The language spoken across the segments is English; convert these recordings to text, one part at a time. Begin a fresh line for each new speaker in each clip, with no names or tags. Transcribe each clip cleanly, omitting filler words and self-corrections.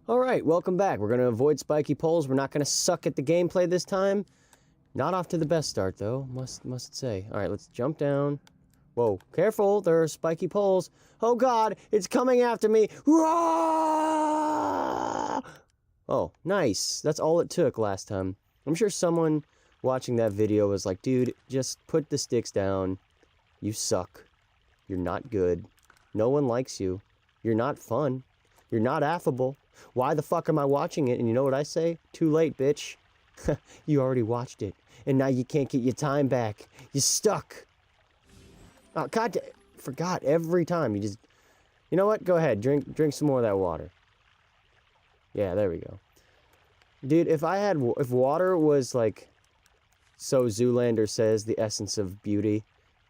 Alright, welcome back. We're going to avoid spiky poles. We're not going to suck at the gameplay this time. Not off to the best start, though, must say. Alright, let's jump down. Whoa, careful, there are spiky poles. Oh god, it's coming after me! Oh, nice. That's all it took last time. I'm sure someone watching that video was like, dude, just put the sticks down. You suck. You're not good. No one likes you. You're not fun. You're not affable. Why the fuck am I watching it? And you know what I say? Too late, bitch. You already watched it. And now you can't get your time back. You're stuck. Oh, god, forgot every time. You just... You know what? Go ahead. Drink some more of that water. Yeah, there we go. Dude, if water was like... So Zoolander says the essence of beauty.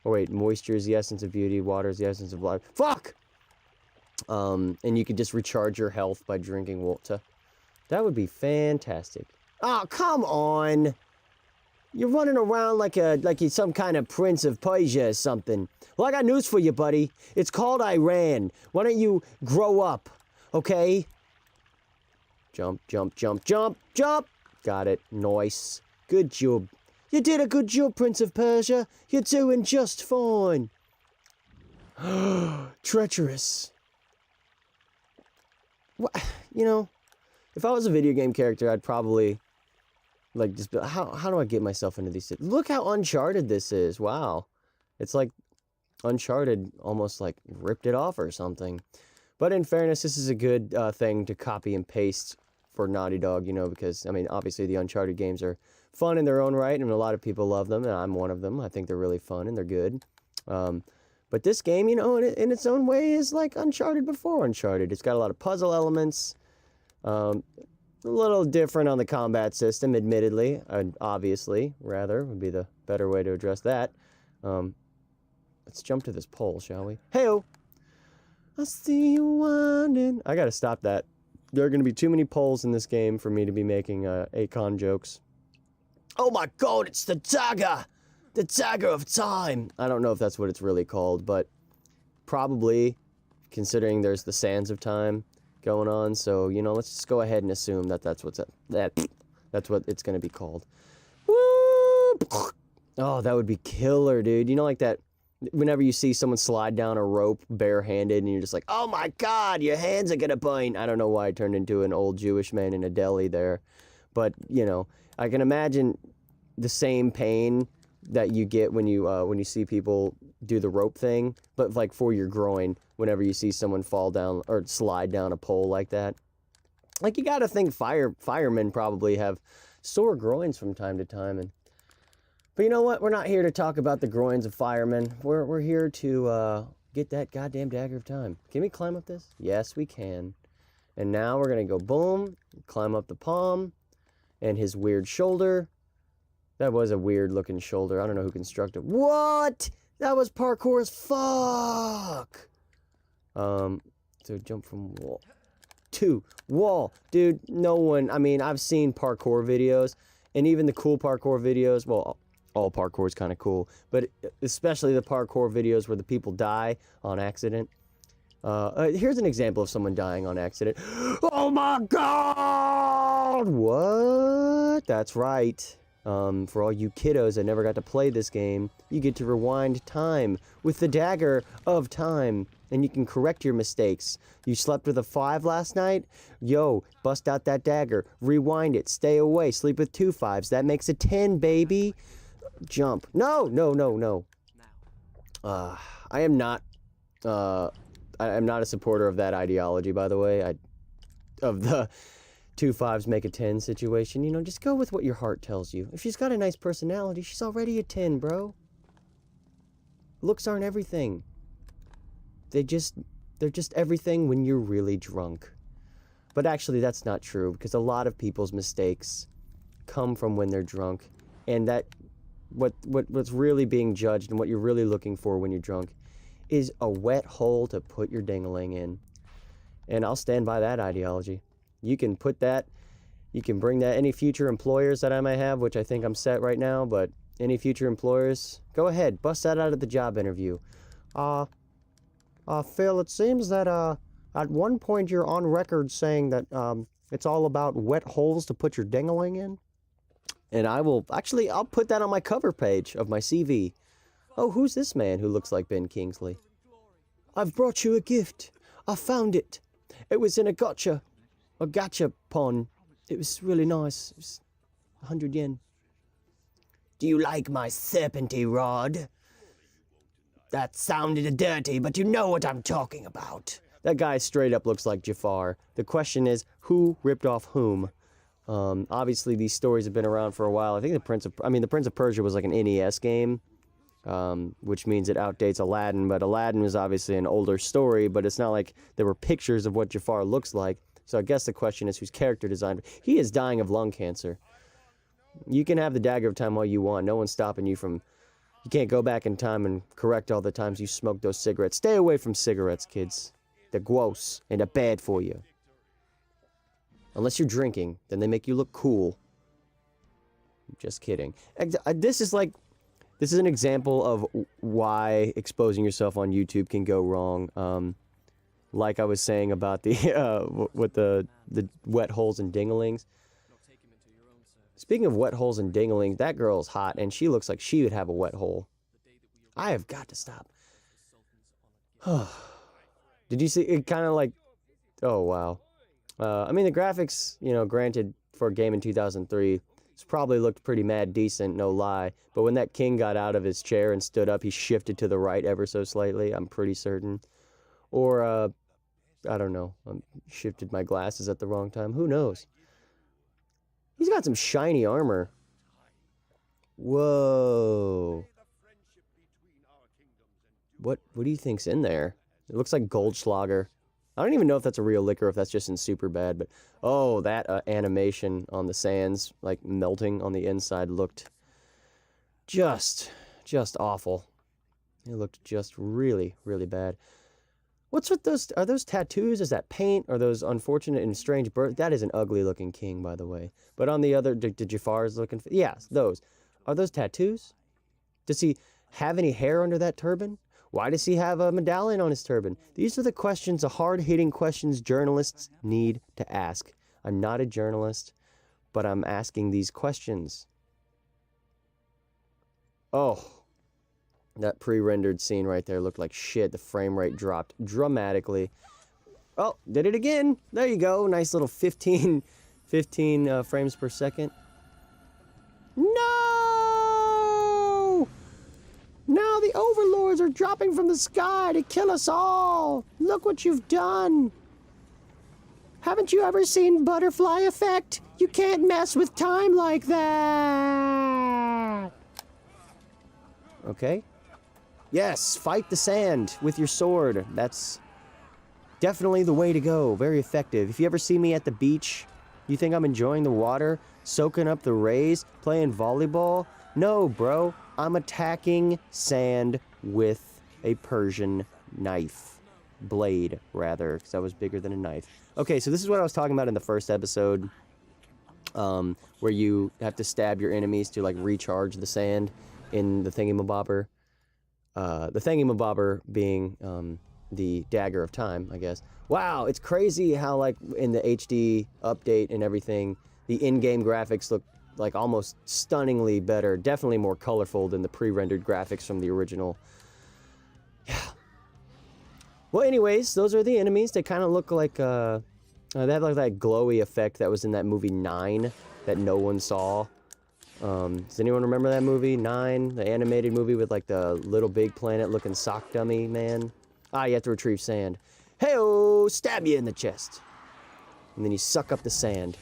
Oh wait, moisture is the essence of beauty. Water is the essence of life. Fuck! And you could just recharge your health by drinking water. That would be fantastic. Oh, come on! You're running around like you're some kind of prince of Persia or something. Well, I got news for you, buddy. It's called Iran. Why don't you grow up, okay? Jump, jump, jump, jump, jump! Got it. Nice. Good job. You did a good job, Prince of Persia. You're doing just fine. Treacherous. What? You know, if I was a video game character, I'd probably, like, just be, how do I get myself into these... Look how Uncharted this is. Wow. It's like Uncharted almost, like, ripped it off or something. But in fairness, this is a good thing to copy and paste for Naughty Dog, you know, because, I mean, obviously the Uncharted games are fun in their own right, and a lot of people love them, and I'm one of them. I think they're really fun, and they're good. But this game, you know, in its own way is like Uncharted before Uncharted. It's got a lot of puzzle elements. A little different on the combat system, admittedly. Obviously, rather, would be the better way to address that. Let's jump to this pole, shall we? Hey-o! I see you winding. I gotta stop that. There are gonna be too many poles in this game for me to be making Akon jokes. Oh my god, it's the dagger! The dagger of time! I don't know if that's what it's really called, but probably, considering there's the sands of time going on, so, you know, let's just go ahead and assume that that's what it's gonna be called. Woo! Oh, that would be killer, dude. You know, like that, whenever you see someone slide down a rope barehanded and you're just like, oh my god, your hands are gonna burn. I don't know why I turned into an old Jewish man in a deli there, but, you know, I can imagine the same pain that you get when you see people do the rope thing, but like for your groin, whenever you see someone fall down or slide down a pole like that. Like, you gotta think firemen probably have sore groins from time to time. But you know what? We're not here to talk about the groins of firemen. We're here to get that goddamn dagger of time. Can we climb up this? Yes, we can. And now we're gonna go boom, climb up the palm, and his weird shoulder. That was a weird looking shoulder. I don't know who constructed. What? That was parkour as fuck. So jump from wall to wall, dude. No one. I mean, I've seen parkour videos, and even the cool parkour videos. Well, all parkour is kind of cool, but especially the parkour videos where the people die on accident. Here's an example of someone dying on accident. Oh my god! What? That's right. For all you kiddos that never got to play this game, you get to rewind time with the dagger of time, and you can correct your mistakes. You slept with a 5 last night? Yo, bust out that dagger, rewind it, stay away, sleep with 2 5s. That makes a 10, baby. Jump. No, no, no, no. I am not a supporter of that ideology, by the way. Of the 2 5s make a 10 situation. You know, just go with what your heart tells you. If she's got a nice personality, she's already a 10, bro. Looks aren't everything. They're just everything when you're really drunk. But actually, that's not true, because a lot of people's mistakes come from when they're drunk. And that, what's really being judged and what you're really looking for when you're drunk is a wet hole to put your ding-a-ling in. And I'll stand by that ideology. You can put that, you can bring that, any future employers that I might have, which I think I'm set right now, but any future employers, go ahead, bust that out at the job interview. Phil, it seems that, At one point, you're on record saying that it's all about wet holes to put your ding-a-ling in. And I'll put that on my cover page of my CV. Oh, who's this man who looks like Ben Kingsley? I've brought you a gift. I found it. It was in a gotcha pond. It was really nice. It was 100 yen. Do you like my serpenty rod? That sounded dirty, but you know what I'm talking about. That guy straight up looks like Jafar. The question is, who ripped off whom? Obviously, these stories have been around for a while. I think the Prince of Persia was like an NES game, which means it outdates Aladdin. But Aladdin was obviously an older story, but it's not like there were pictures of what Jafar looks like. So I guess the question is, whose character design? He is dying of lung cancer. You can have the dagger of time all you want. No one's stopping you from... You can't go back in time and correct all the times you smoked those cigarettes. Stay away from cigarettes, kids. They're gross, and they're bad for you. Unless you're drinking, then they make you look cool. Just kidding. This is an example of why exposing yourself on YouTube can go wrong. Like I was saying about the with the wet holes and dinglings. Speaking of wet holes and dinglings, that girl's hot, and she looks like she would have a wet hole. I have got to stop. Did you see it? Kind of like, oh wow. I mean, the graphics, you know, granted, for a game in 2003, it's probably looked pretty mad decent, no lie. But when that king got out of his chair and stood up, he shifted to the right ever so slightly, I'm pretty certain. Or, I don't know, I shifted my glasses at the wrong time. Who knows? He's got some shiny armor. Whoa. What do you think's in there? It looks like Goldschlager. I don't even know if that's a real liquor or if that's just in Superbad, but oh, that animation on the sands, like melting on the inside, looked just awful. It looked just really, really bad. What's with those? Are those tattoos? Is that paint? Are those unfortunate and strange birds? That is an ugly looking king, by the way. But on the other, Jafar's looking for, yes, those. Are those tattoos? Does he have any hair under that turban? Why does he have a medallion on his turban? These are the questions, the hard-hitting questions journalists need to ask. I'm not a journalist, but I'm asking these questions. Oh, that pre-rendered scene right there looked like shit. The frame rate dropped dramatically. Oh, did it again. There you go. Nice little 15 frames per second. No! Now the overlords are dropping from the sky to kill us all. Look what you've done. Haven't you ever seen Butterfly Effect? You can't mess with time like that. Okay. Yes, fight the sand with your sword. That's definitely the way to go. Very effective. If you ever see me at the beach, you think I'm enjoying the water, soaking up the rays, playing volleyball? No, bro. I'm attacking sand with a Persian knife. Blade, rather, because that was bigger than a knife. Okay, so this is what I was talking about in the first episode, where you have to stab your enemies to, like, recharge the sand in the thingamabobber. The thingamabobber being the dagger of time, I guess. Wow, it's crazy how, like, in the HD update and everything, the in-game graphics look like almost stunningly better. Definitely more colorful than the pre-rendered graphics from the original. Yeah. Well, anyways, those are the enemies. They kind of look like, they have like that glowy effect that was in that movie 9 that no one saw. Does anyone remember that movie, 9? The animated movie with, like, the Little Big Planet looking sock dummy man? Ah, you have to retrieve sand. Hey-oh! Stab you in the chest. And then you suck up the sand.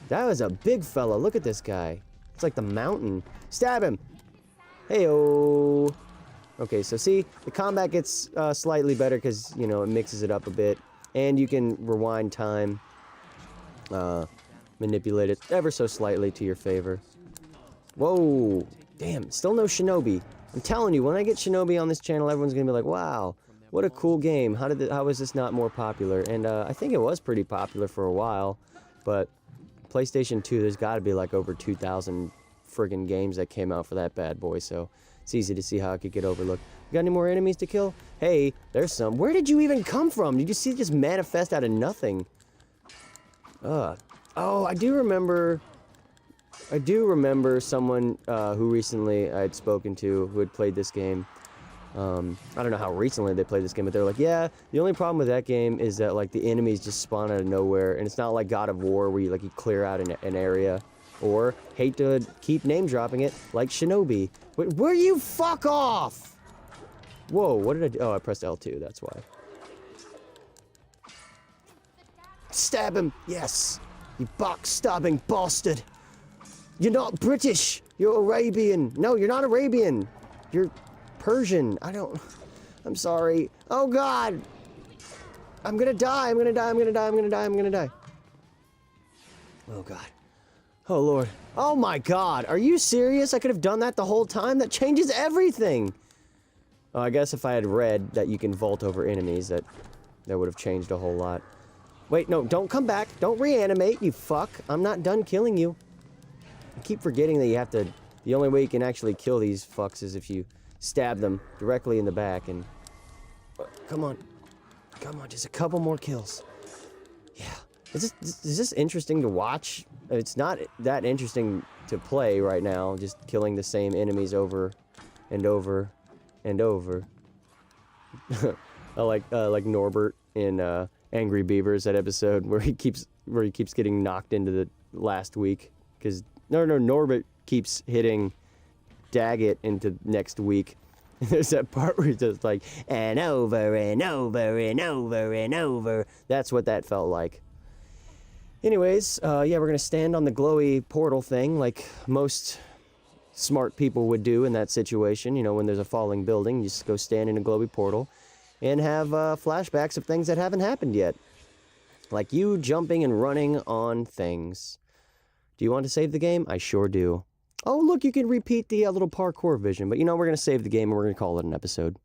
That was a big fella. Look at this guy. It's like the mountain. Stab him! Hey-oh! Okay, so see, the combat gets slightly better because, you know, it mixes it up a bit. And you can rewind time. Manipulate it ever so slightly to your favor. Whoa! Damn, still no Shinobi. I'm telling you, when I get Shinobi on this channel, everyone's gonna be like, wow, what a cool game. How was this not more popular? And I think it was pretty popular for a while, but PlayStation 2, there's gotta be like over 2,000 friggin' games that came out for that bad boy, so It's easy to see how it could get overlooked. You got any more enemies to kill? Hey, there's some. Where did you even come from? Did you see it just manifest out of nothing? Oh, I do remember someone who recently I had spoken to who had played this game. I don't know how recently they played this game, but they're like, yeah, the only problem with that game is that, like, the enemies just spawn out of nowhere, and it's not like God of War where you clear out an area. Or, hate to keep name-dropping it, like Shinobi. Where you fuck off? Whoa, what did I do? Oh, I pressed L2, that's why. Stab him! Yes! You box-stabbing bastard! You're not British! You're Arabian! No, you're not Arabian! You're Persian. I'm sorry. Oh, God! I'm gonna die, I'm gonna die, I'm gonna die, I'm gonna die, I'm gonna die. Oh, God. Oh, Lord. Oh, my God. Are you serious? I could have done that the whole time? That changes everything! Oh, I guess if I had read that you can vault over enemies, that would have changed a whole lot. Wait, no, don't come back. Don't reanimate, you fuck. I'm not done killing you. I keep forgetting that you have to... The only way you can actually kill these fucks is if you stab them directly in the back and... Come on. Come on, just a couple more kills. Yeah. Is this interesting to watch? It's not that interesting to play right now, just killing the same enemies over and over and over. I like Norbert in Angry Beavers, that episode where he keeps getting knocked into the last week because Norbert keeps hitting Daggett into next week. There's that part where he's just like, and over and over and over and over. That's what that felt like. Anyways, yeah, we're gonna stand on the glowy portal thing like most smart people would do in that situation. You know, when there's a falling building, you just go stand in a glowy portal and have flashbacks of things that haven't happened yet. Like you jumping and running on things. Do you want to save the game? I sure do. Oh, look, you can repeat the little parkour vision. But, you know, we're going to save the game and we're going to call it an episode.